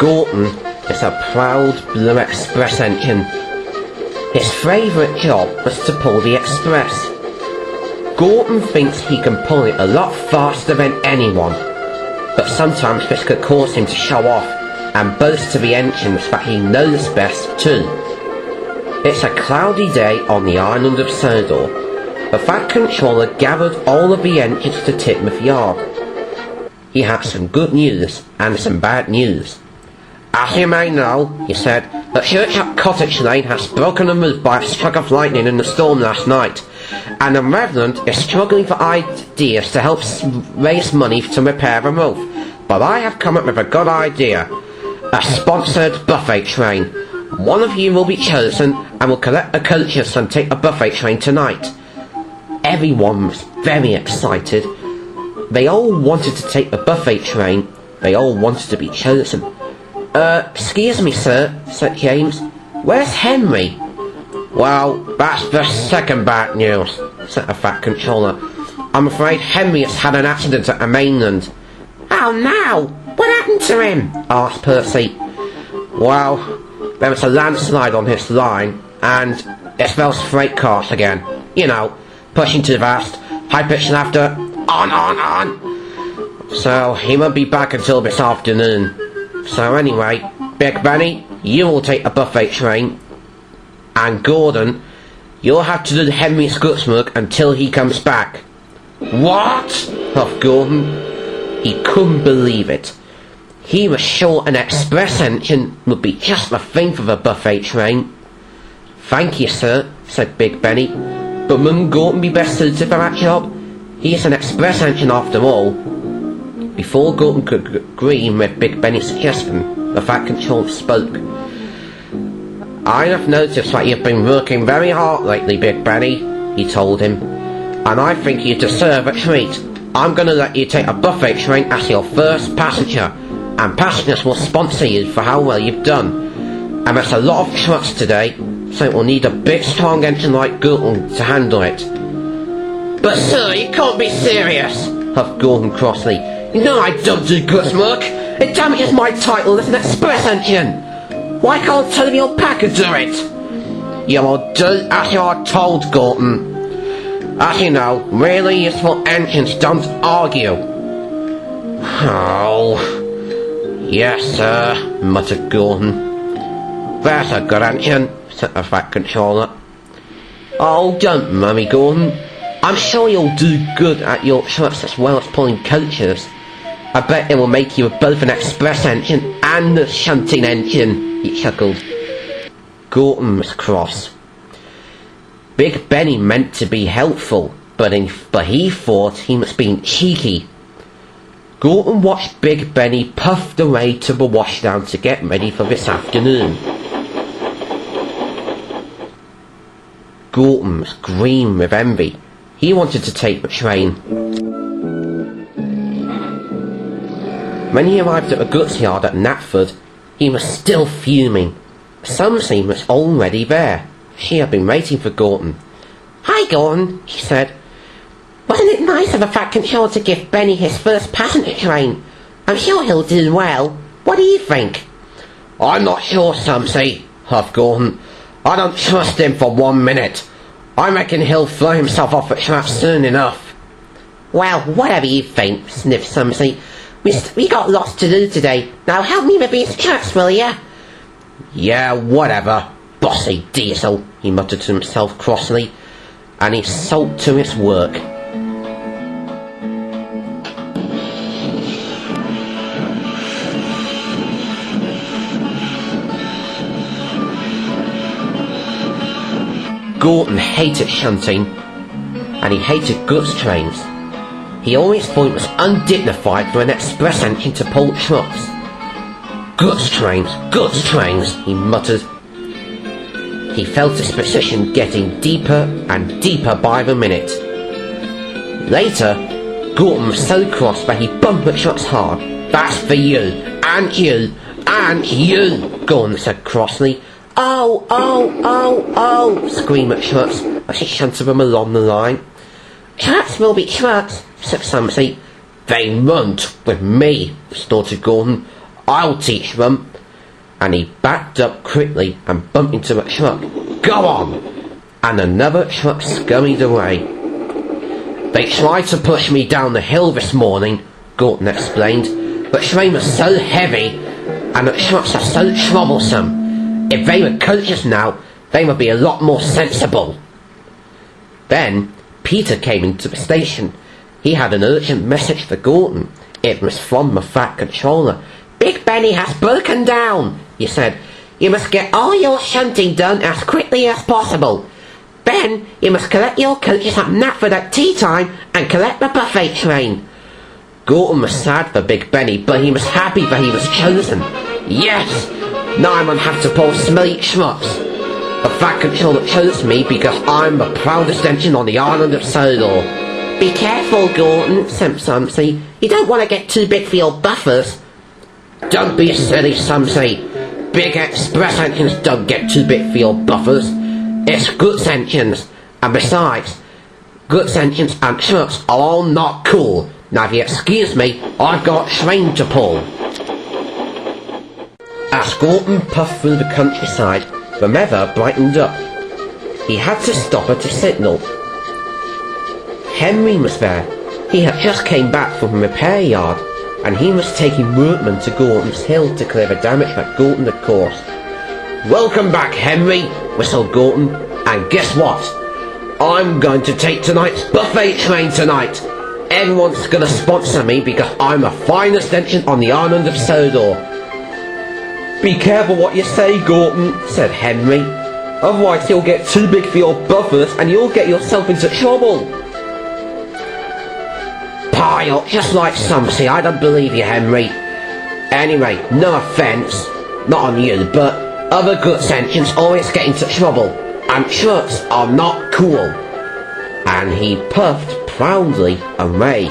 Gorton is a proud Blue Express engine. His favourite job was to pull the express. Gorton thinks he can pull it a lot faster than anyone, but sometimes this could cause him to show off and boast to the engines that he knows best too. It's a cloudy day on the island of Sodor. The Fat Controller gathered all of the engines to Titmouth Yard. He had some good news and some bad news. As you may know, he said, the church at Cottage Lane has broken the roof by a stroke of lightning in the storm last night, and the Reverend is struggling for ideas to help raise money to repair the roof. But I have come up with a good idea. A sponsored buffet train. One of you will be chosen and will collect the coaches and take a buffet train tonight. Everyone was very excited. They all wanted to take the buffet train. They all wanted to be chosen. Excuse me, sir, said James. Where's Henry? Well, that's the second bad news, said the Fat Controller. I'm afraid Henry has had an accident at the mainland. Oh no! What happened to him? Asked Percy. Well, there was a landslide on his line, and it smells freight cars again. You know, pushing too fast, high-pitched laughter, on. So, he won't be back until this afternoon. So anyway, Big Benny, you will take a buffet train, and Gordon, you'll have to do Henry's goods work until he comes back. What? Huffed Gordon. He couldn't believe it. He was sure an express engine would be just the thing for the buffet train. Thank you, sir, said Big Benny, but wouldn't Gordon be best suited for that job? He is an express engine after all. Before Gordon could agree with Big Benny's suggestion, the Fat Controller spoke. I have noticed that you've been working very hard lately, Big Benny, he told him, and I think you deserve a treat. I'm going to let you take a buffet train as your first passenger, and passengers will sponsor you for how well you've done. And there's a lot of trucks today, so it will need a big strong engine like Gordon to handle it. But sir, you can't be serious, huffed Gordon crossly. You know I don't do goods work. It damages my title as an express engine. Why can't Tony or Packer do it? You will do as you are told, Gordon. As you know, really useful engines don't argue. Oh, yes, sir, muttered Gordon. There's a good engine, said the Fat Controller. Oh, don't mummy, Gordon. I'm sure you'll do good at your trucks as well as pulling coaches. I bet it will make you both an express engine and a shunting engine, he chuckled. Gordon was cross. Big Benny meant to be helpful, but he thought he was being cheeky. Gordon watched Big Benny puff away to the washdown to get ready for this afternoon. Gordon was green with envy. He wanted to take the train. When he arrived at the goods yard at Knapford, he was still fuming. Sumsey was already there. She had been waiting for Gordon. Hi, Gordon, she said. Wasn't it nice of the Fat Controller to give Benny his first passenger train? I'm sure he'll do well. What do you think? I'm not sure, Sumsey, huffed Gordon. I don't trust him for 1 minute. I reckon he'll throw himself off the track soon enough. Well, whatever you think, sniffed Sumsey. We got lots to do today. Now help me with these tracks, will ya? Yeah, whatever, bossy diesel, he muttered to himself crossly, and he sulked to his work. Gordon hated shunting, and he hated goods trains. He always thought it was undignified for an express engine to pull trucks. Goods trains, he muttered. He felt his position getting deeper and deeper by the minute. Later, Gordon was so cross that he bumped the trucks hard. That's for you, and you, and you, Gordon said crossly. Oh, screamed the trucks as he shunted them along the line. Trucks will be trucks, said Sumsey. They won't with me, snorted Gordon. I'll teach them. and he backed up quickly and bumped into a truck. "Go on!" And another truck scurried away. "They tried to push me down the hill this morning," Gorton explained, "but the train was so heavy and the trucks are so troublesome. If they were coaches now, they would be a lot more sensible." Then Peter came into the station. He had an urgent message for Gorton. It was from the Fat Controller. "Big Benny has broken down," he said. "You must get all your shunting done as quickly as possible. Then you must collect your coaches at Knapford at tea time and collect the buffet train." Gorton was sad for Big Benny, but he was happy that he was chosen. "Yes! Now I won't have to pull smelly trucks. The Fat Controller chose me because I'm the proudest engine on the island of Sodor." "Be careful, Gorton," said Sumsy. "You don't want to get too big for your buffers." "Don't be silly, Sumsy. Big express engines don't get too big for your buffers. It's goods engines, and besides, goods engines and trucks are all not cool. Now if you excuse me, I've got a train to pull." As Gorton puffed through the countryside, the weather brightened up. He had to stop at a signal. Henry was there. He had just came back from a repair yard, and he was taking workmen to Gorton's Hill to clear the damage that Gorton had caused. "Welcome back, Henry," whistled Gorton. "And guess what? I'm going to take tonight's buffet train tonight. Everyone's going to sponsor me because I'm the finest engine on the island of Sodor." "Be careful what you say, Gorton," said Henry. "Otherwise you'll get too big for your buffers and you'll get yourself into trouble." "Pile, just like Sumsy, I don't believe you, Henry. Anyway, no offence, not on you, but other goods engines always get into trouble, and trucks are not cool." And he puffed proudly away.